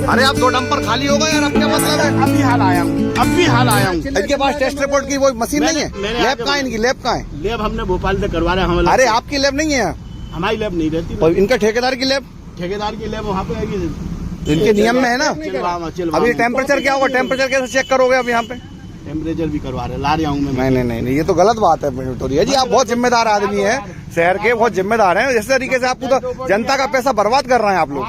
अरे आप 2 डंपर खाली हो गए यार, अब क्या मतलब है? अभी हाल आया हूँ। इनके पास टेस्ट रिपोर्ट की वो मशीन नहीं है? लैब कहाँ है इनकी? लैब कहाँ है? लैब हमने भोपाल से करवा रहे हैं। अरे आपकी लैब नहीं है? हमारी लैब नहीं रहती। और इनका ठेकेदार की लैब? ठेकेदार की लैब वहाँ पे आएगी। इनके नियम में है ना? चिलवा अभी टेम्परेचर क्या होगा? टेम्परेचर कैसे चेक करोगे अब यहाँ पे? टेम्परेचर भी करवा रहे, ला रहा हूँ मैं। नहीं, ये तो गलत बात है विक्टोरिया जी। आप बहुत जिम्मेदार आदमी है, शहर के बहुत जिम्मेदार हैं। इस तरीके से आप पूरा जनता का पैसा बर्बाद कर रहे हैं आप लोग।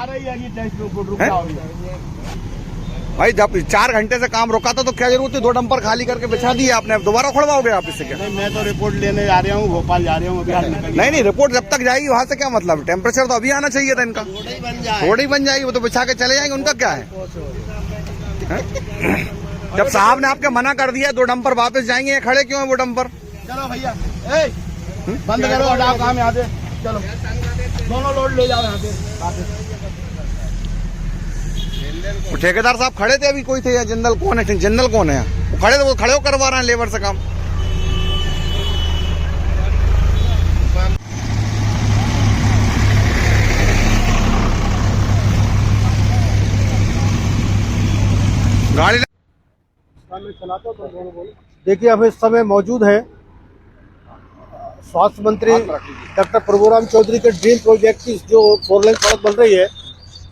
भाई जब 4 घंटे से काम रोका था तो क्या जरूरत है? 2 डंपर खाली करके बिछा दिए आपने, अब दोबारा खुलवाओगे आप इससे क्या? नहीं, मैं तो रिपोर्ट लेने जा रहा हूँ, भोपाल जा रहा हूँ। नहीं, रिपोर्ट जब तक जाएगी वहाँ से क्या मतलब? टेम्परेचर तो अभी आना चाहिए था इनका। थोड़ी बन जाएगी, वो तो बिछा के चले जाएंगे, उनका क्या है? जब साहब ने आपके मना कर दिया 2 डंपर वापस जाएंगे, खड़े क्यों है वो डंपर? चलो भैया बंद करो, हटाओ काम यहाँ से। चलो दोनों लोड ले जाओ यहाँ से। ठेकेदार साहब खड़े थे अभी, कोई थे या जनरल कौन है? जनरल कौन है? वो खड़े थे, वो खड़े हो करवा रहे हैं लेबर से काम। गाड़ी देखिए हम इस समय मौजूद हैं स्वास्थ्य मंत्री डॉक्टर प्रभुराम चौधरी के ड्रीम प्रोजेक्ट की जो 4 लेन सड़क बन रही है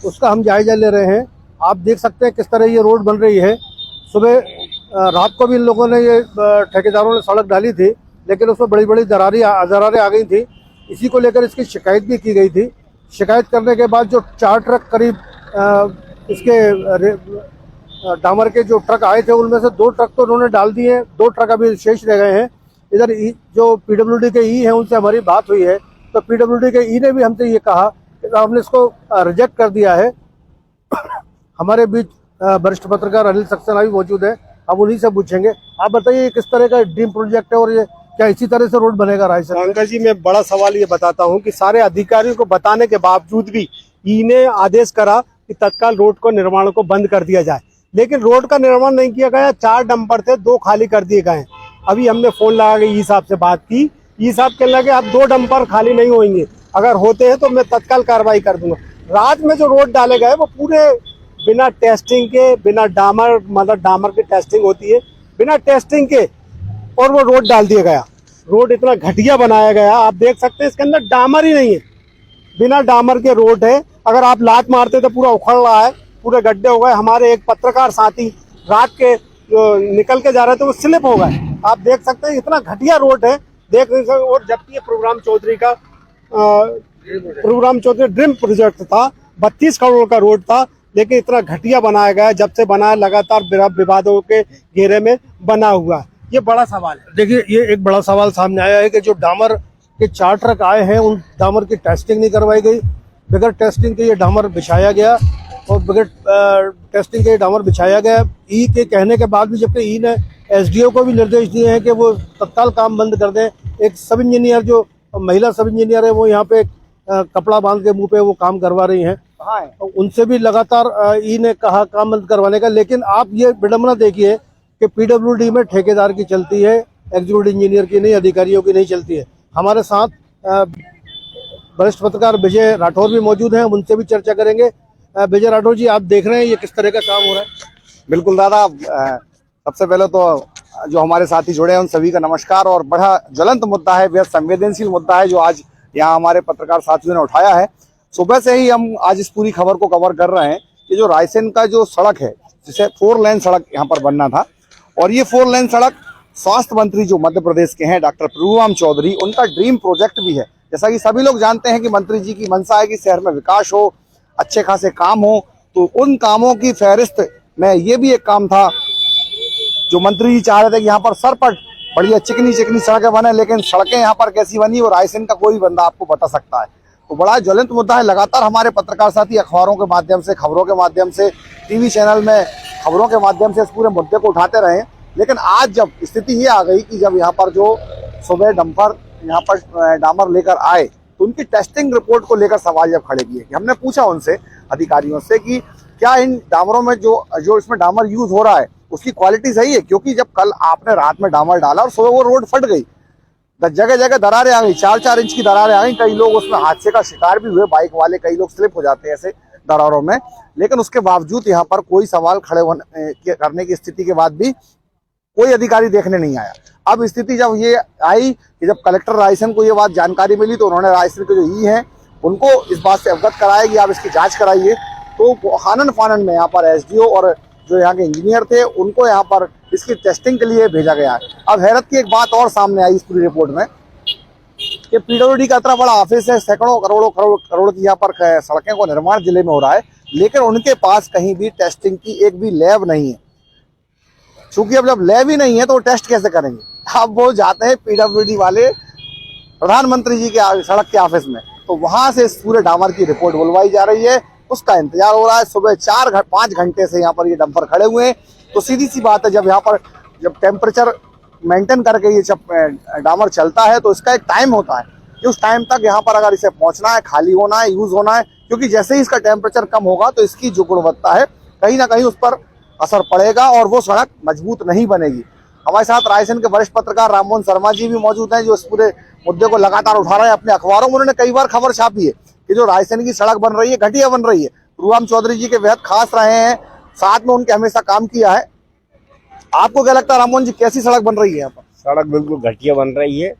उसका हम जायजा ले रहे हैं। आप देख सकते हैं किस तरह ये रोड बन रही है। सुबह रात को भी इन लोगों ने ये ठेकेदारों ने सड़क डाली थी, लेकिन उसमें बड़ी बड़ी दरारें आ गई थी। इसी को लेकर इसकी शिकायत भी की गई थी। शिकायत करने के बाद जो 4 ट्रक करीब इसके डामर के जो ट्रक आए थे उनमें से 2 ट्रक तो उन्होंने डाल दिए, 2 ट्रक अभी शेष रह गए हैं। इधर जो पीडब्ल्यूडी के ई है उनसे हमारी बात हुई है, तो पीडब्ल्यूडी के ई ने भी हमसे ये कहा कि हमने इसको रिजेक्ट कर दिया है। हमारे बीच वरिष्ठ पत्रकार अनिल सक्सेना भी मौजूद है, हम उन्हीं से पूछेंगे। आप बताइए किस तरह का ड्रीम प्रोजेक्ट है और ये क्या इसी तरह से रोड बनेगा? रायसर अंकल जी, मैं बड़ा सवाल ये बताता हूँ कि सारे अधिकारियों को बताने के बावजूद भी ई ने आदेश करा कि तत्काल रोड को निर्माण को बंद कर दिया जाए, लेकिन रोड का निर्माण नहीं किया गया। 4 डंपर थे, 2 खाली कर दिए गए। अभी हमने फोन लगा के ई साहब से बात की, ई साहब कहने लगे अब 2 डंपर खाली नहीं होंगे, अगर होते हैं तो मैं तत्काल कार्रवाई कर दूंगा। रात में जो रोड डाले गए वो पूरे बिना टेस्टिंग के, बिना डामर, मतलब डामर की टेस्टिंग होती है, बिना टेस्टिंग के, और वो रोड डाल दिया गया। रोड इतना घटिया बनाया गया, आप देख सकते हैं इसके अंदर डामर ही नहीं है, बिना डामर के रोड है। अगर आप लात मारते तो पूरा उखड़ रहा है, पूरे गड्ढे हो गए। हमारे एक पत्रकार साथी रात के निकल के जा रहे थे, वो स्लिप हो गए। आप देख सकते हैं इतना घटिया रोड है, देख नहीं सकते। और जबकि ये प्रोग्राम चौधरी ड्रीम प्रोजेक्ट था, 32 करोड़ का रोड था, लेकिन इतना घटिया बनाया गया। जब से बना है लगातार विवादों के घेरे में बना हुआ है। ये बड़ा सवाल है। देखिए ये एक बड़ा सवाल सामने आया है कि जो डामर के 4 ट्रक आए हैं उन डामर की टेस्टिंग नहीं करवाई गई। बगैर टेस्टिंग के ये डामर बिछाया गया और बगैर टेस्टिंग के डामर बिछाया गया। ई के कहने के बाद भी, जबकि ई ने एसडीओ को भी निर्देश दिए हैं कि वो तत्काल काम बंद कर दें। एक सब इंजीनियर, जो महिला सब इंजीनियर है, वो यहाँ पे कपड़ा बांध के मुंह पे वो काम करवा रही हैं। उनसे भी लगातार ई ने कहा काम बंद करवाने का। लेकिन आप ये विडंबना देखिए कि पीडब्ल्यूडी में ठेकेदार की चलती है, एग्जीक्यूटिव इंजीनियर की नहीं, अधिकारियों की नहीं चलती है। हमारे साथ वरिष्ठ पत्रकार विजय राठौर भी मौजूद हैं, उनसे भी चर्चा करेंगे। विजय राठौर जी, आप देख रहे हैं ये किस तरह का काम हो रहा है? बिल्कुल दादा, सबसे पहले तो जो हमारे साथी जुड़े हैं उन सभी का नमस्कार। और बड़ा ज्वलंत मुद्दा है, बेहद संवेदनशील मुद्दा है जो आज यहाँ हमारे पत्रकार साथियों ने उठाया है। सुबह से ही हम आज इस पूरी खबर को कवर कर रहे हैं कि जो रायसेन का जो सड़क है, जिसे 4 लेन सड़क यहाँ पर बनना था, और ये 4 लेन सड़क स्वास्थ्य मंत्री जो मध्य प्रदेश के हैं डॉक्टर प्रभुराम चौधरी, उनका ड्रीम प्रोजेक्ट भी है। जैसा कि सभी लोग जानते हैं कि मंत्री जी की मंशा है कि शहर में विकास हो, अच्छे खासे काम हो, तो उन कामों की फहरिस्त में ये भी एक काम था जो मंत्री जी चाह रहे थे कि यहाँ पर सरपट बढ़िया चिकनी चिकनी सड़कें बने। लेकिन सड़कें यहाँ पर कैसी बनी वो रायसेन का कोई बंदा आपको बता सकता है। तो बड़ा ज्वलंत मुद्दा है। लगातार हमारे पत्रकार साथी अखबारों के माध्यम से, खबरों के माध्यम से, टीवी चैनल में खबरों के माध्यम से इस पूरे मुद्दे को उठाते रहे। लेकिन आज जब स्थिति ये आ गई कि जब यहाँ पर जो सुबह डंपर यहाँ पर डामर लेकर आए, तो उनकी टेस्टिंग रिपोर्ट को लेकर सवाल जब खड़े किए, हमने पूछा उनसे, अधिकारियों से, कि क्या इन डामरों में जो इसमें डामर यूज हो रहा है उसकी क्वालिटी सही है? क्योंकि जब कल आपने रात में डामर डाला और सुबह वो रोड फट गई, जगह जगह दरारें आ गई, 4-4 इंच की दरारें आ गई। कई लोग उसमें हादसे का शिकार भी हुए, बाइक वाले कई लोग स्लिप हो जाते हैं ऐसे दरारों में। लेकिन उसके बावजूद यहाँ पर कोई सवाल खड़े करने की स्थिति के बाद भी कोई अधिकारी देखने नहीं आया। अब स्थिति जब ये आई कि जब कलेक्टर रायसेन को ये बात जानकारी मिली तो उन्होंने रायसेन के जो ई हैं उनको इस बात से अवगत कराया कि आप इसकी जांच कराइए। तो आनन फानन में यहाँ पर एसडीओ और जो यहाँ के इंजीनियर थे उनको यहाँ पर इसकी टेस्टिंग के लिए भेजा गया है। अब हैरत की एक बात और सामने आई इस पूरी रिपोर्ट में कि पीडब्ल्यूडी का इतना बड़ा ऑफिस है, सैकड़ों करोड़ की यहाँ पर सड़कें को निर्माण जिले में हो रहा है, लेकिन उनके पास कहीं भी टेस्टिंग की एक भी लैब नहीं है। चूंकि अब जब लैब ही नहीं है तो वो टेस्ट कैसे करेंगे। अब वो जाते हैं पीडब्ल्यूडी वाले प्रधानमंत्री जी के सड़क के ऑफिस में, तो वहां से इस पूरे डामर की रिपोर्ट बुलवाई जा रही है, उसका इंतजार हो रहा है। सुबह 4-5 घंटे से यहाँ पर ये डंपर खड़े हुए हैं। तो सीधी सी बात है, जब यहाँ पर जब टेम्परेचर मेंटेन करके ये डामर चलता है तो इसका एक टाइम होता है कि उस टाइम तक यहाँ पर अगर इसे पहुंचना है, खाली होना है, यूज होना है, क्योंकि जैसे ही इसका टेम्परेचर कम होगा तो इसकी जो गुणवत्ता है कहीं ना कहीं उस पर असर पड़ेगा और वो सड़क मजबूत नहीं बनेगी। हमारे साथ रायसेन के वरिष्ठ पत्रकार राममोहन शर्मा जी भी मौजूद हैं, जो इस पूरे मुद्दे को लगातार उठा रहे हैं अपने अखबारों में। उन्होंने कई बार खबर छापी है कि जो रायसेन की सड़क बन रही है घटिया बन रही है। प्रभुराम चौधरी जी के बेहद खास रहे हैं, साथ में उनके हमेशा काम किया है। आपको क्या लगता है राममोहन जी, कैसी सड़क बन रही है यहाँ पर? सड़क बिल्कुल घटिया बन रही है,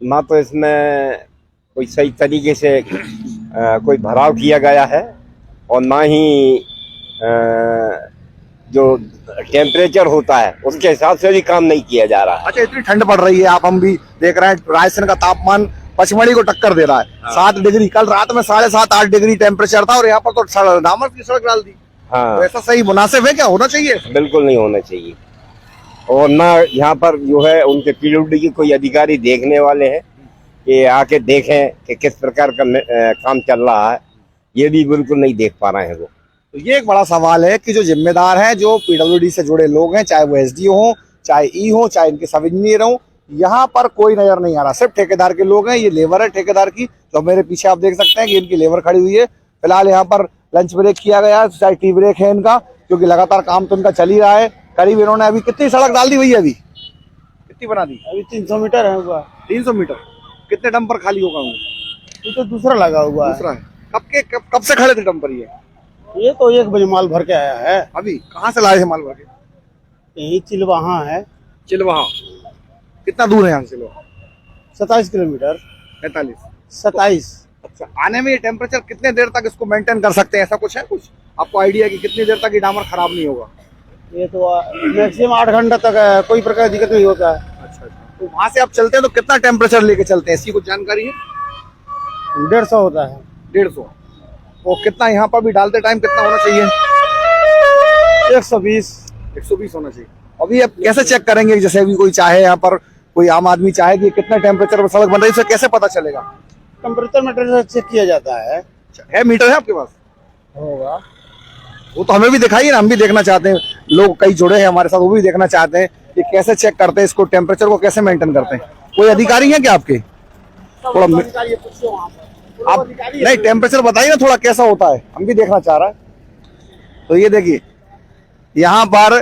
ना तो इसमें कोई सही तरीके से कोई भराव किया गया है और ना ही जो टेम्परेचर होता है उसके हिसाब से भी काम नहीं किया जा रहा है। अच्छा, इतनी ठंड पड़ रही है, आप हम भी देख रहे हैं रायसेन का तापमान पचमढ़ी को टक्कर दे रहा है। 7 डिग्री, कल रात में 7.5-8 डिग्री टेम्परेचर था और यहाँ पर तो डामर की सड़क डाल दी। हाँ, तो ऐसा सही मुनासिब है क्या? होना चाहिए? बिल्कुल नहीं होना चाहिए। और ना यहाँ पर जो है उनके पीडब्ल्यूडी के कोई अधिकारी देखने वाले हैं कि आके देखें कि किस प्रकार का काम चल रहा है, ये भी बिल्कुल नहीं देख पा रहे हैं वो। तो ये एक बड़ा सवाल है कि जो जिम्मेदार हैं, जो पीडब्ल्यूडी से जुड़े लोग हैं, चाहे वो एसडीओ हो, चाहे ई हो, चाहे इनके सब इंजीनियर हो, यहाँ पर कोई नजर नहीं आ रहा। सिर्फ ठेकेदार के लोग हैं, ये लेबर है ठेकेदार की। जो मेरे पीछे आप देख सकते हैं कि इनकी लेबर खड़ी हुई है। फिलहाल यहाँ पर लंच ब्रेक किया गया, चाहे टी ब्रेक है इनका, क्योंकि लगातार काम तो इनका चल ही रहा है। करीब इन्होंने अभी कितनी सड़क डाल दी भैया? अभी कितनी बना दी? अभी 300 मीटर है हुआ। 300 मीटर। कितने डंपर खाली होगा? ये तो दूसरा लगा हुआ है। दूसरा है। कब से खड़े थे डंपर? ये तो 1 बजे माल भर के आया है। अभी कहाँ से लाए थे माल भर के? यही चिलवाहा है। चिलवाहा कितना दूर है यहाँ से? चिलवाहा 27 किलोमीटर। 45? 27। अच्छा, आने में ये टेम्परेचर कितने देर तक इसको मेंटेन कर सकते हैं? ऐसा कुछ है, कुछ आपको आइडिया कि कितनी देर तक ये डामर खराब नहीं होगा? ये तो मैक्सिमम 8 घंटा तक है, कोई प्रकार की दिक्कत नहीं होता है। अच्छा, तो वहां से आप चलते हैं तो कितना टेम्परेचर लेके चलते हैं, इसकी कुछ जानकारी है? 150 होता है। 150। वो कितना यहाँ पर भी डालते टाइम कितना होना चाहिए? 120। 120 होना चाहिए। अभी आप कैसे चेक करेंगे? जैसे अभी कोई चाहे, यहाँ पर कोई आम आदमी चाहे कि कितना टेम्परेचर पर सड़क बन रही है, इसे कैसे पता चलेगा? टेम्परेचर मीटर चेक किया जाता है। है मीटर है आपके पास? होगा। वो तो हमें भी दिखाइए ना, हम भी देखना चाहते हैं। लोग कई जुड़े हैं हमारे साथ, वो भी देखना चाहते हैं कि कैसे चेक करते हैं इसको, टेम्परेचर को कैसे मेंटेन करते हैं। कोई अधिकारी है क्या आपके? थोड़ा आप नहीं, टेम्परेचर बताइए ना थोड़ा कैसा होता है, हम भी देखना चाह रहा है। तो ये देखिए, यहाँ पर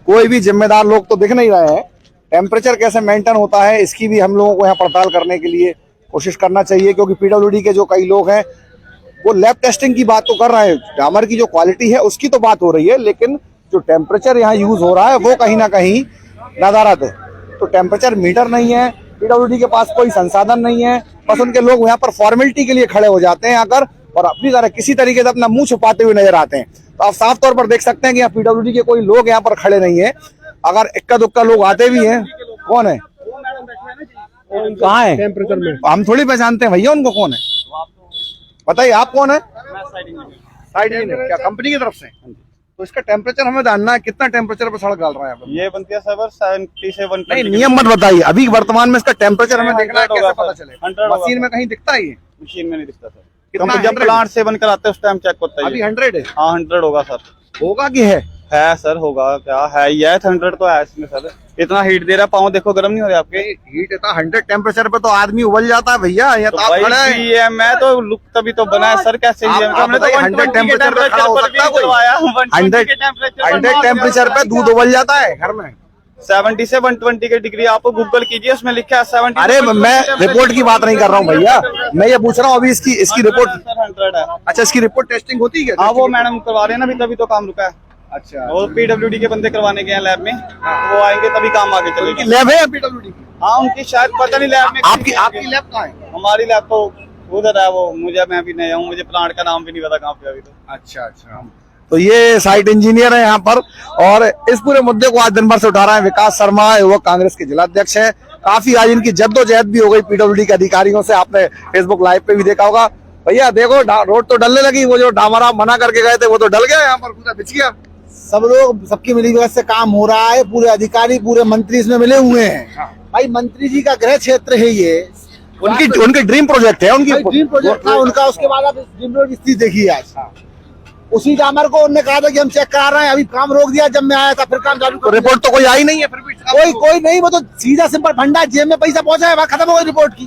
कोई भी जिम्मेदार लोग तो दिख नहीं रहे हैं। टेम्परेचर कैसे मेंटेन होता है इसकी भी हम लोगों को यहाँ पड़ताल करने के लिए कोशिश करना चाहिए, क्योंकि पीडब्ल्यूडी के जो कई लोग हैं वो लैब टेस्टिंग की बात तो कर रहे हैं, डामर की जो क्वालिटी है उसकी तो बात हो रही है, लेकिन जो टेम्परेचर यहाँ यूज हो रहा है वो कहीं ना कहीं नदारत है। तो टेम्परेचर मीटर नहीं है, पीडब्ल्यूडी के पास कोई संसाधन नहीं है, बस उनके लोग यहाँ पर फॉर्मेलिटी के लिए खड़े हो जाते हैं आकर और अपनी तरह किसी तरीके से अपना मुंह छुपाते हुए नजर आते हैं। तो आप साफ तौर पर देख सकते हैं कि यहाँ पीडब्ल्यूडी के कोई लोग यहाँ पर खड़े नहीं है। अगर इक्का दुक्का लोग आते भी हैं, कौन है, कहाँ है, टेम्परेचर में हम थोड़ी पहचानते हैं भैया उनको, कौन है बताइए, आप कौन है? Side engineer. क्या कंपनी की तरफ से? तो इसका टेम्परेचर हमें जानना है, कितना टेम्परेचर पे सड़क डाल रहा है? ये बनती है सर 77। नहीं, नियम मत बताइए, अभी वर्तमान में इसका टेम्परेचर हमें देखना है, कैसे पता चलेगा? मशीन में कहीं दिखता है? ये मशीन में नहीं दिखता सर, कितना? जब प्लांट से बनकर आते हैं उस टाइम चेक होता है। अभी 100 है? हाँ 100 होगा सर। होगा कि है सर, होगा क्या है, ये 100 तो है इसमें सर। इतना हीट दे रहा है, पाँव देखो गर्म नहीं हो रहे आपके? हीट इतना 100 टेम्परेचर पे तो आदमी उबल जाता है भैया। ये तो आप खड़े हैं, ये मैं तो लुक तभी तो बना है सर, कैसे हमने तो 100 टेम्परेचर पे खड़ा हो सकता है कोई? 100 टेम्परेचर पे दूध उबल जाता है घर में, 70 से 120 की डिग्री आप गूगल कीजिए, उसमें लिखा है 70। अरे मैं रिपोर्ट की बात नहीं कर रहा हूँ भैया, मैं ये पूछ रहा हूँ अभी इसकी रिपोर्ट। सर 100 है। अच्छा, इसकी रिपोर्ट टेस्टिंग होती है क्या? हाँ वो मैडम करवा रहे हैं ना, अभी तभी तो काम रुका है। अच्छा, वो पीडब्ल्यूडी के बंदे करवाने गए हैं लैब में, वो आएंगे तभी काम आगे चलेगा। लैब है पीडब्ल्यूडी की? हाँ उनकी शायद पता नहीं लैब में। आपकी लैब कहाँ है? हमारी लैब तो उधर है, वो मैं भी नहीं हूँ, मुझे प्लांट का नाम भी नहीं पता कहाँ पे अभी तो। अच्छा, तो ये साइट इंजीनियर है यहाँ पर, और इस पूरे मुद्दे को आज दिन भर से उठा रहे हैं विकास शर्मा, वो कांग्रेस के जिलाध्यक्ष हैं। काफी आज इनकी जद्दोजहद भी हो गई पीडब्ल्यूडी के अधिकारियों से, आपने फेसबुक लाइव पे भी देखा होगा। भैया देखो रोड तो डलने लगी, वो जो डामर आप मना करके गए थे वो तो डल गया, यहाँ पर पूरा बिछ गया। सब लोग, सबकी मिलीभगत से काम हो रहा है, पूरे अधिकारी पूरे मंत्री इसमें मिले हुए हैं। भाई मंत्री जी का गृह क्षेत्र है ये, उनके ड्रीम प्रोजेक्ट है, उनकी ड्रीम प्रोजेक्ट था उनका। उसके बाद आप ड्रीम प्रोजेक्ट की स्थिति देखिए आज। उसी डामर को उन्होंने कहा था कि हम चेक करा रहे हैं, अभी काम रोक दिया जब मैं आया था, फिर काम चालू तो रिपोर्ट तो कोई आई नहीं है, फिर भी कोई नहीं, वो तो सीधा सिंपल फंडा, जेब में पैसा पहुंचा है, वहाँ खत्म हो गई रिपोर्ट की।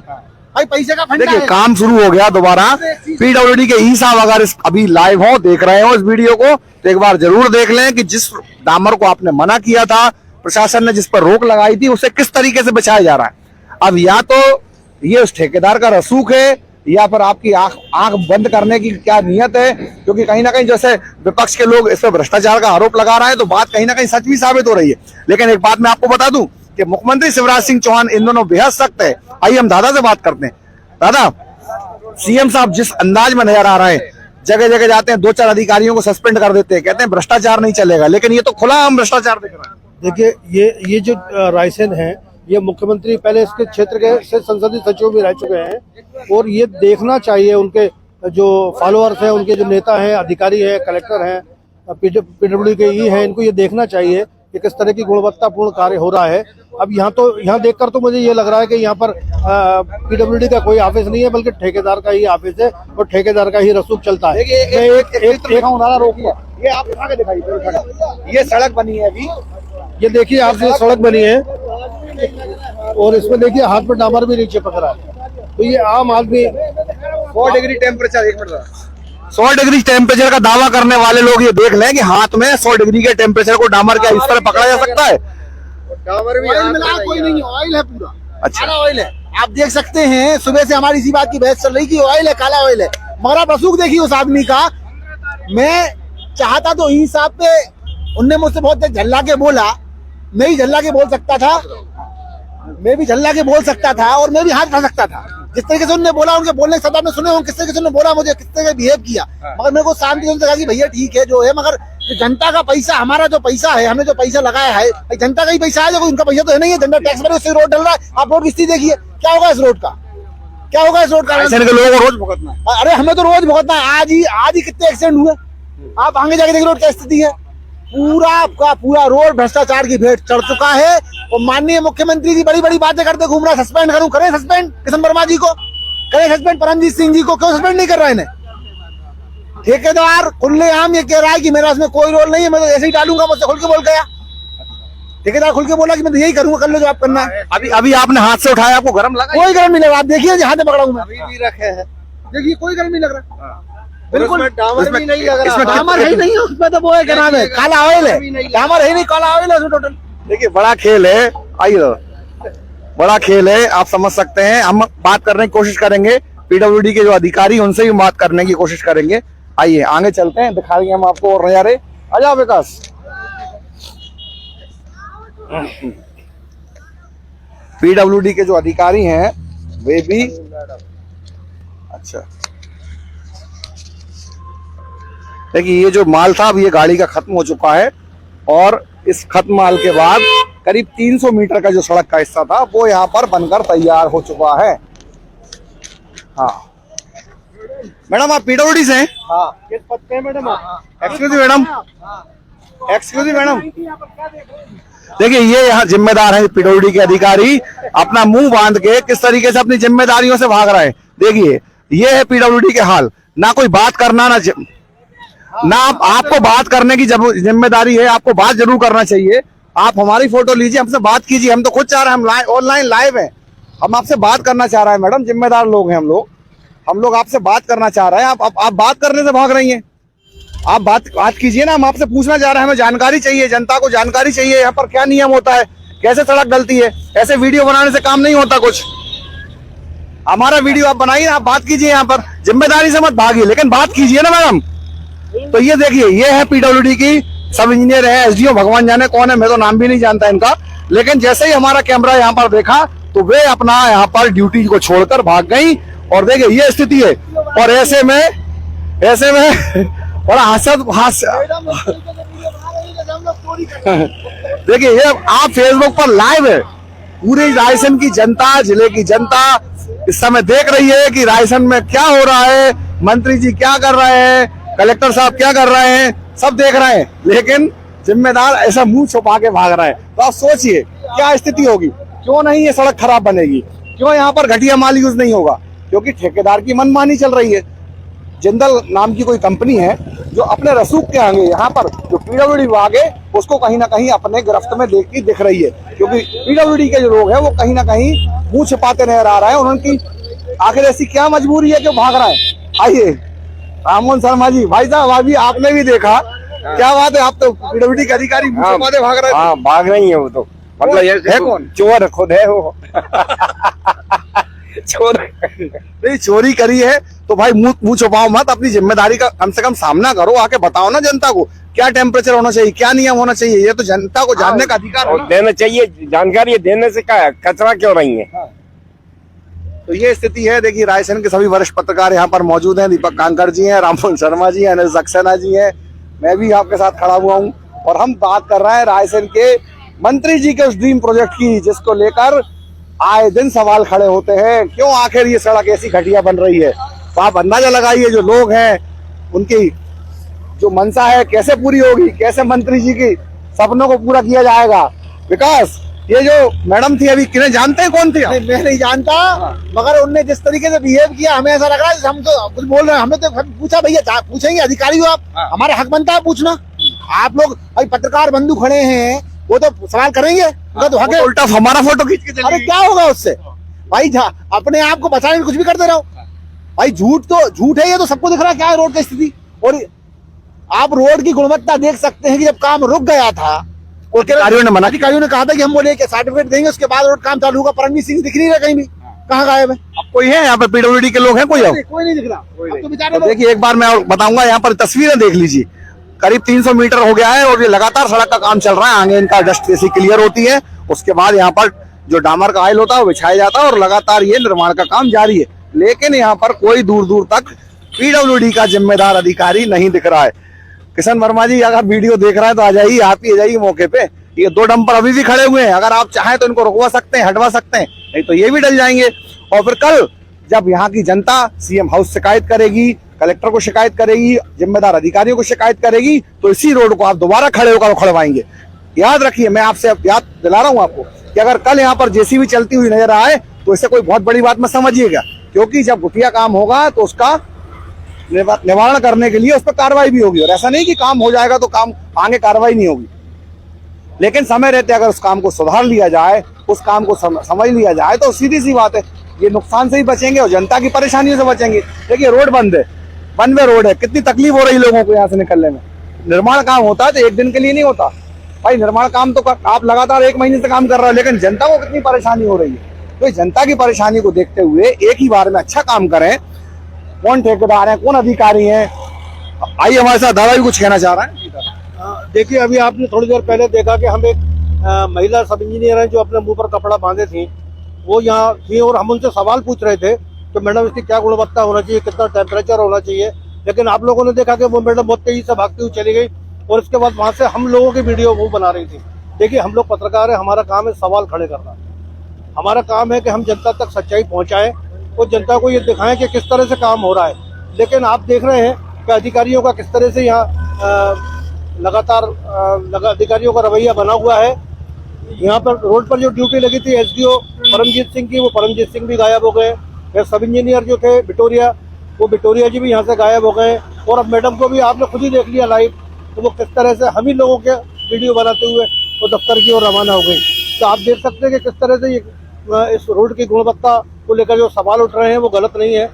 भाई पैसे का फंडा देखिए है। काम शुरू हो गया दोबारा। पीडब्ल्यूडी के ई साहब अगर अभी लाइव हो, देख रहे हो इस वीडियो को, तो एक बार जरूर देख लें कि जिस डामर को आपने मना किया था, प्रशासन ने जिस पर रोक लगाई थी, उसे किस तरीके से बचाया जा रहा है। अब या तो ये उस ठेकेदार का रसूख है, या फिर आपकी आंख बंद करने की क्या नियत है, क्योंकि कहीं ना कहीं जैसे विपक्ष के लोग इस पर भ्रष्टाचार का आरोप लगा रहे हैं, तो बात कहीं ना कहीं सच भी साबित हो रही है। लेकिन एक बात मैं आपको बता दूं कि मुख्यमंत्री शिवराज सिंह चौहान इन दोनों बेहद सख्त है। आइए हम दादा से बात करते हैं। दादा, सीएम साहब जिस अंदाज में नजर आ रहे हैं, जगह जगह जाते हैं, 2-4 अधिकारियों को सस्पेंड कर देते हैं, कहते हैं भ्रष्टाचार नहीं चलेगा, लेकिन ये तो खुला आम भ्रष्टाचार दिख रहा है। देखिए ये जो रायसेन है, ये मुख्यमंत्री पहले इसके क्षेत्र के से संसदीय सचिव भी रह चुके हैं, और ये देखना चाहिए उनके जो फॉलोअर्स हैं, उनके जो नेता हैं, अधिकारी हैं, कलेक्टर हैं, पीडब्ल्यूडी के ई हैं, इनको ये देखना चाहिए कि किस तरह की गुणवत्तापूर्ण कार्य हो रहा है। अब यहाँ देखकर तो मुझे ये लग रहा है कि यहाँ पर पीडब्ल्यूडी का कोई ऑफिस नहीं है, बल्कि ठेकेदार का ही ऑफिस है, और ठेकेदार का ही रसूख चलता है। ये आप उठा के दिखाइए, ये सड़क बनी है अभी, ये देखिए आपसे सड़क बनी है, और इसमें देखिए हाथ पर डामर भी नीचे पकड़ा है। तो ये आम आदमी 100 degree temperature, 1 minute, 100 degree temperature का दावा करने वाले लोग ये देख लें कि हाथ में 100 डिग्री के टेम्परेचर को डामर क्या इस तरह पकड़ा जा सकता है? डामर भी कोई नहीं है, ऑयल है पूरा। अच्छा, काला ऑयल है, आप देख सकते हैं। सुबह से हमारी इसी बात की बहस चल रही कि ऑयल है, काला ऑयल है, मगर आप रसूख देखिए उस आदमी का। मैं चाहता तो ई साहब पे, उनने मुझसे बहुत झल्ला के बोला, मैं भी झल्ला के बोल सकता था, और मैं भी हाथ उठा सकता था। जिस तरीके से उन्होंने बोला, उनके बोलने के शब्द आपने सुने होंगे, किस तरीके से उन्होंने बोला, मुझे किस तरह बिहेव किया। मगर मेरे को शांति से कहा कि भैया ठीक है जो है, मगर जनता का पैसा, हमारा जो पैसा है, हमने जो पैसा लगाया है, जनता का ही पैसा है, जो उनका पैसा तो है नहीं है। जनता टैक्स भरे, उससे रोड डल रहा है। आप रोड की स्थिति देखिए, क्या होगा इस रोड का, क्या होगा इस रोड का? के लोगों को रोज भुगतना है। अरे हमें तो रोज भुगतना है। आज ही कितने एक्सीडेंट हुए, आप आगे जाके देखिए रोड क्या स्थिति है। पूरा का पूरा रोड भ्रष्टाचार की भेंट चढ़ चुका है। और माननीय मुख्यमंत्री जी बड़ी बड़ी बातें करते घूम रहा है, सस्पेंड करूं, करें सस्पेंड किशन वर्मा जी को, करें सस्पेंड परमजीत सिंह जी को, क्यों सस्पेंड नहीं कर रहा है इन्हें? ठेकेदार खुलेआम ये कह रहा है कि मेरा इसमें कोई रोल नहीं है, मैं तो ऐसे ही डालूंगा, मुझसे खुल के बोल गया। ठेकेदार खुल के बोला कि मैं तो यही करूंगा, कर लो जो आप करना है। अभी आपने हाथ से उठाया, आपको गर्म लगा? कोई गर्म नहीं लग रहा, आप देखिए हाथ में पकड़ा हूं मैं, अभी भी रखे हैं, देखिए कोई गर्म नहीं लग रहा, बिल्कुल डामर भी नहीं लग रहा। डामर है ही नहीं, उसमें तो वो है क्या नाम है, काला ऑयल है, डामर है नहीं, काला ऑयल है उसमें टोटल। देखिए बड़ा खेल है, आइए बड़ा खेल है, आप समझ सकते हैं। हम बात करने की कोशिश करेंगे, पीडब्ल्यूडी के जो अधिकारी उनसे भी बात करने की कोशिश करेंगे। आइए आगे चलते हैं, दिखाएंगे हम आपको और नजारे। आ जाओ विकास। पीडब्ल्यूडी के जो अधिकारी हैं वे भी, अच्छा देखिए ये जो माल था अब ये गाड़ी का खत्म हो चुका है, और इस खत्म माल के बाद करीब 300 मीटर का जो सड़क का हिस्सा था वो यहाँ पर बनकर तैयार हो चुका है। हाँ मैडम, आप पीडब्ल्यूडी से हैं? हाँ, किस पद पे हैं मैडम आप? एक्सक्यूज मैडम, एक्सक्यूज मैडम, देखिए ये यहाँ जिम्मेदार है पीडब्ल्यूडी के अधिकारी, अपना मुंह बांध के किस तरीके से अपनी जिम्मेदारियों से भाग रहे हैं। देखिए ये है पीडब्ल्यूडी के हाल, ना कोई बात करना, ना आपको बात करने की जिम्मेदारी है, आपको बात जरूर करना चाहिए। आप हमारी फोटो लीजिए, हमसे बात कीजिए, हम तो खुद चाह रहे हैं, हम ऑनलाइन लाइव हैं, हम आपसे बात करना चाह रहे हैं मैडम, जिम्मेदार लोग हैं हम लोग आपसे बात करना चाह रहे हैं। आप बात करने से भाग रही हैं, आप बात कीजिए ना, हम आपसे पूछना चाह रहे हैं, हमें जानकारी चाहिए, जनता को जानकारी चाहिए यहाँ पर क्या नियम होता है, कैसे सड़क डलती है। ऐसे वीडियो बनाने से काम नहीं होता कुछ। हमारा वीडियो आप बनाइए, आप बात कीजिए, यहाँ पर जिम्मेदारी से मत भागिए, लेकिन बात कीजिए ना मैडम। तो ये देखिए, ये है पीडब्ल्यूडी की सब इंजीनियर है, एसडीओ भगवान जाने कौन है, मैं तो नाम भी नहीं जानता इनका। लेकिन जैसे ही हमारा कैमरा यहाँ पर देखा तो वे अपना यहाँ पर ड्यूटी को छोड़कर भाग गई। और देखिए ये स्थिति है। और ऐसे में बड़ा देखिए, ये आप फेसबुक पर लाइव है, पूरी रायसेन की जनता, जिले की जनता इस समय देख रही है कि रायसेन में क्या हो रहा है, मंत्री जी क्या कर रहे हैं, कलेक्टर साहब क्या कर रहे हैं, सब देख रहे हैं। लेकिन जिम्मेदार ऐसा मुंह छुपा के भाग रहा है। तो आप सोचिए क्या स्थिति होगी। क्यों नहीं ये सड़क खराब बनेगी, क्यों यहाँ पर घटिया माल यूज नहीं होगा, क्योंकि ठेकेदार की मनमानी चल रही है। जिंदल नाम की कोई कंपनी है जो अपने रसूख के आगे यहाँ पर जो पीडब्ल्यूडी विभाग है उसको कहीं ना कहीं अपने गिरफ्त में देखती दिख रही है, क्योंकि पीडब्ल्यूडी के जो लोग हैं वो कहीं ना कहीं मुंह छिपाते नजर आ रहे हैं। उनकी आखिर ऐसी क्या मजबूरी है कि भाग रहा है। आइए राममोहन शर्मा जी, भाई साहब अभी आपने भी देखा, क्या बात है, आप तो पीडब्ल्यूडी के अधिकारी मुंह छिपाते भाग रहे हैं। हाँ, भाग रही है वो तो, मतलब ये है कौन? चोर खुद है वो। चोर नहीं, चोरी करी है तो भाई मुंह छुपाओ मत, अपनी जिम्मेदारी का कम से कम सामना करो, आके बताओ ना जनता को क्या टेम्परेचर होना चाहिए, क्या नियम होना चाहिए। ये तो जनता को जानने का अधिकार है ना। देना चाहिए जानकारी, देने से क्या कचरा क्यों रही है। तो ये स्थिति है। देखिए रायसेन के सभी वरिष्ठ पत्रकार यहाँ पर मौजूद हैं। दीपक कांकर जी हैं, राममोहन शर्मा जी हैं, अनिल सक्सेना जी हैं, मैं भी आपके साथ खड़ा हुआ हूँ। और हम बात कर रहे हैं रायसेन के मंत्री जी के उस ड्रीम प्रोजेक्ट की, जिसको लेकर आए दिन सवाल खड़े होते हैं, क्यों आखिर ये सड़क ऐसी घटिया बन रही है। तो आप अंदाजा लगाइए, जो लोग हैं उनकी जो मंशा है कैसे पूरी होगी, कैसे मंत्री जी की सपनों को पूरा किया जाएगा। विकास, ये जो मैडम थी अभी, किन्हें जानते हैं, कौन थी? नहीं, मैं नहीं जानता, मगर उनने जिस तरीके से बिहेव किया हमें ऐसा लग रहा है हम तो कुछ बोल रहे हैं। हमें तो पूछा, भैया पूछेंगे अधिकारी हो आप, हमारे हक बनता है पूछना। आप लोग भाई पत्रकार बंधु खड़े हैं, वो तो सवाल करेंगे, तो हक है। उल्टा हमारा फोटो खींच के अरे क्या होगा उससे भाई, अपने आप को बचाने के कुछ भी करते रहो भाई। झूठ तो झूठ है, ये तो सबको दिख रहा है क्या है रोड की स्थिति। और आप रोड की गुणवत्ता देख सकते हैं कि जब काम रुक गया था, अधिकारियों ने कहा था कि हम बोले सर्टिफिकेट देंगे, उसके बाद रोड काम चालू होगा। परमजीत सिंह दिख नहीं रहा कहीं भी, कहाँ गायब है? अब कोई है यहाँ पे पीडब्ल्यूडी के लोग हैं? कोई नहीं दिख रहा। अब तो बेचारे लोग- देखिए एक बार मैं और बताऊंगा, यहाँ पर तस्वीरें देख लीजिए, करीब 300 मीटर हो गया है और ये लगातार सड़क का काम चल रहा है। आगे इनका डस्ट जैसी क्लियर होती है, उसके बाद यहाँ पर जो डामर का आयल होता है वो बिछाया जाता है और लगातार ये निर्माण का काम जारी है। लेकिन यहाँ पर कोई दूर दूर तक पीडब्ल्यूडी का जिम्मेदार अधिकारी नहीं दिख रहा है। किशन वर्मा जी, अगर वीडियो देख रहा है तो आ जाइए, आप ही आ जाइए मौके पे। ये 2 डंपर अभी भी खड़े हुए हैं, अगर आप चाहें तो इनको रुकवा सकते हैं, हटवा सकते हैं, नहीं तो ये भी डल जाएंगे। और फिर कल जब यहाँ की जनता सीएम हाउस शिकायत करेगी, कलेक्टर को शिकायत करेगी, जिम्मेदार अधिकारियों को शिकायत करेगी, तो इसी रोड को आप दोबारा खड़े होकर खड़वाएंगे। याद रखिए, मैं आपसे याद दिला रहा हूँ आपको कि अगर कल यहाँ पर जेसीबी चलती हुई नजर आए तो इससे कोई बहुत बड़ी बात मत समझिएगा, क्योंकि जब घटिया काम होगा तो उसका निवारण करने के लिए उस पर कार्रवाई भी होगी। और ऐसा नहीं कि काम हो जाएगा तो काम आगे कार्रवाई नहीं होगी, लेकिन समय रहते अगर उस काम को सुधार लिया जाए, उस काम को समझ लिया जाए, तो सीधी सी बात है ये नुकसान से ही बचेंगे और जनता की परेशानियों से बचेंगे। देखिए रोड बंद है, वन वे रोड है, कितनी तकलीफ हो रही है लोगों को यहाँ से निकलने में। निर्माण काम होता है तो एक दिन के लिए नहीं होता भाई, निर्माण काम तो आप लगातार 1 महीने से काम कर रहे हो, लेकिन जनता को कितनी परेशानी हो रही है। तो जनता की परेशानी को देखते हुए एक ही बार में अच्छा काम करें। कौन ठेकेदार है, कौन अधिकारी है, आइए हमारे साथ, दादा भी कुछ कहना चाह रहा है। देखिए अभी आपने थोड़ी देर पहले देखा कि हम एक महिला सब इंजीनियर हैं जो अपने मुंह पर कपड़ा बांधे थी, वो यहाँ थी और हम उनसे सवाल पूछ रहे थे कि मैडम इसकी क्या गुणवत्ता होना चाहिए, कितना टेम्परेचर होना चाहिए। लेकिन आप लोगों ने देखा कि वो मैडम बहुत तेजी से भागती हुई चली गई और इसके बाद वहां से हम लोगों की वीडियो वो बना रही थी। देखिए हम लोग पत्रकार हैं, हमारा काम है सवाल खड़े करना, हमारा काम है कि हम जनता तक सच्चाई पहुंचाएं और जनता को ये दिखाएं कि किस तरह से काम हो रहा है। लेकिन आप देख रहे हैं कि अधिकारियों का किस तरह से यहाँ लगातार अधिकारियों का रवैया बना हुआ है। यहाँ पर रोड पर जो ड्यूटी लगी थी एसडीओ परमजीत सिंह की, वो परमजीत सिंह भी गायब हो गए। फिर सब इंजीनियर जो थे बिटोरिया, वो बिटोरिया जी भी यहाँ से गायब हो गए। और अब मैडम को भी आपने खुद ही देख लिया लाइव, तो वो किस तरह से हम ही लोगों के वीडियो बनाते हुए वो दफ्तर की ओर रवाना हो गई। तो आप देख सकते हैं कि किस तरह से इस रोड की गुणवत्ता को लेकर जो सवाल उठ रहे हैं वो गलत नहीं है।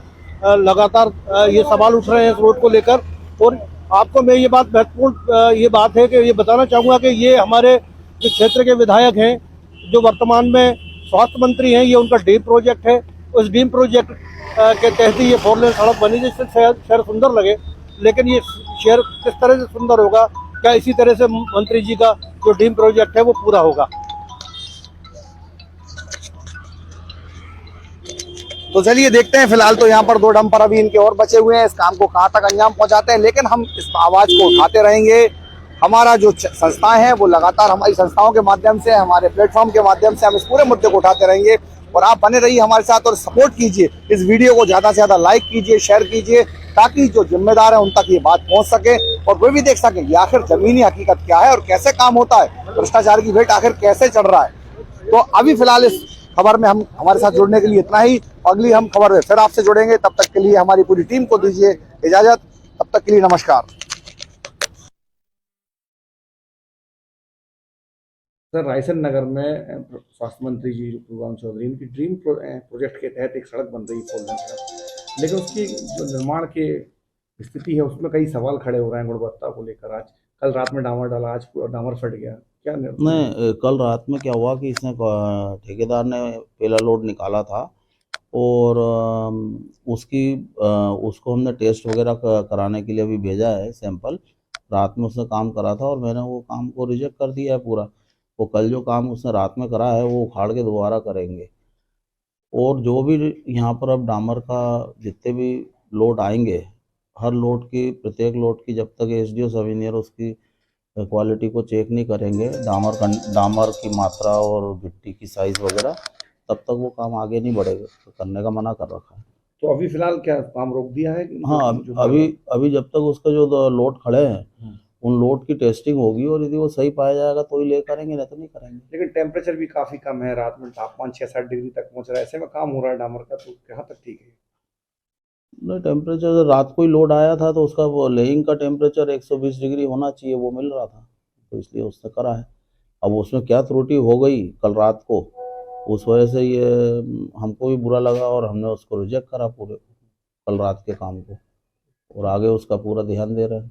लगातार ये सवाल उठ रहे हैं इस रोड को लेकर। और आपको मैं ये बात महत्वपूर्ण ये बात है कि ये बताना चाहूँगा कि ये हमारे जो क्षेत्र के विधायक हैं जो वर्तमान में स्वास्थ्य मंत्री हैं, ये उनका ड्रीम प्रोजेक्ट है। उस ड्रीम प्रोजेक्ट के तहत ही ये 4 लेन सड़क बनी, जिससे शहर सुंदर लगे। लेकिन ये शहर किस तरह से सुंदर होगा, क्या इसी तरह से मंत्री जी का जो ड्रीम प्रोजेक्ट है वो पूरा होगा? तो चलिए देखते हैं। फिलहाल तो यहाँ पर 2 डंपर अभी इनके और बचे हुए हैं, इस काम को कहाँ तक अंजाम पहुंचाते हैं, लेकिन हम इस आवाज को उठाते रहेंगे। हमारा जो संस्थाएं हैं वो लगातार हमारी संस्थाओं के माध्यम से, हमारे प्लेटफॉर्म के माध्यम से हम इस पूरे मुद्दे को उठाते रहेंगे। और आप बने रहिए हमारे साथ और सपोर्ट कीजिए, इस वीडियो को ज्यादा से ज्यादा लाइक कीजिए, शेयर कीजिए, ताकि जो जिम्मेदार है उन तक ये बात पहुंच सके और वे भी देख सके कि आखिर जमीनी हकीकत क्या है और कैसे काम होता है, भ्रष्टाचार की भेंट आखिर कैसे चढ़ रहा है। तो अभी फिलहाल इस खबर में हम हमारे साथ जुड़ने के लिए इतना ही। अगली हम खबर में फिर आपसे जुड़ेंगे, तब तक के लिए हमारी पूरी टीम को दीजिए इजाजत। तब तक के लिए नमस्कार। सर, रायसन नगर में स्वास्थ्य मंत्री जी प्रभुराम चौधरी इनकी ड्रीम प्रोजेक्ट के तहत एक सड़क बन रही है, 4 लेन सड़क, लेकिन उसकी जो निर्माण की स्थिति है उसमें कई सवाल खड़े हो रहे हैं गुणवत्ता को लेकर। आज कल रात में डामर डाला, आज पूरा डामर फट गया, क्या नहीं, कल रात में क्या हुआ कि इसने ठेकेदार ने पहला लोड निकाला था और उसको हमने टेस्ट वगैरह कराने के लिए अभी भेजा है सैंपल। रात में उसने काम करा था और मैंने वो काम को रिजेक्ट कर दिया है पूरा। वो कल जो काम उसने रात में करा है वो उखाड़ के दोबारा करेंगे। और जो भी यहाँ पर अब डामर का जितने भी लोड आएंगे, हर लोड की, प्रत्येक लोड की जब तक एसडीओ सब इंजीनियर उसकी क्वालिटी को चेक नहीं करेंगे, डामर की मात्रा और गिट्टी की साइज़ वगैरह, तब तक वो काम आगे नहीं बढ़ेगा, तो करने का मना कर रखा है। तो अभी फिलहाल क्या काम रोक दिया है? हाँ, अभी जब तक उसका जो लोड खड़े हैं उन लोड की टेस्टिंग होगी और यदि वो सही पाया जाएगा तो ही ले करेंगे, नहीं तो नहीं करेंगे। लेकिन टेम्परेचर भी काफी कम है, रात में तापमान 6-7 डिग्री तक पहुंच रहा है, ऐसे में काम हो रहा है डामर का, तो कहाँ तक ठीक है? नहीं, टेम्परेचर रात को ही लोड आया था तो उसका वो लेइंग का टेम्परेचर 120 डिग्री होना चाहिए, वो मिल रहा था, तो इसलिए उसने करा है। अब उसमें क्या त्रुटि हो गई कल रात को, उस वजह से ये हमको भी बुरा लगा और हमने उसको रिजेक्ट करा पूरे कल रात के काम को, और आगे उसका पूरा ध्यान दे रहे हैं।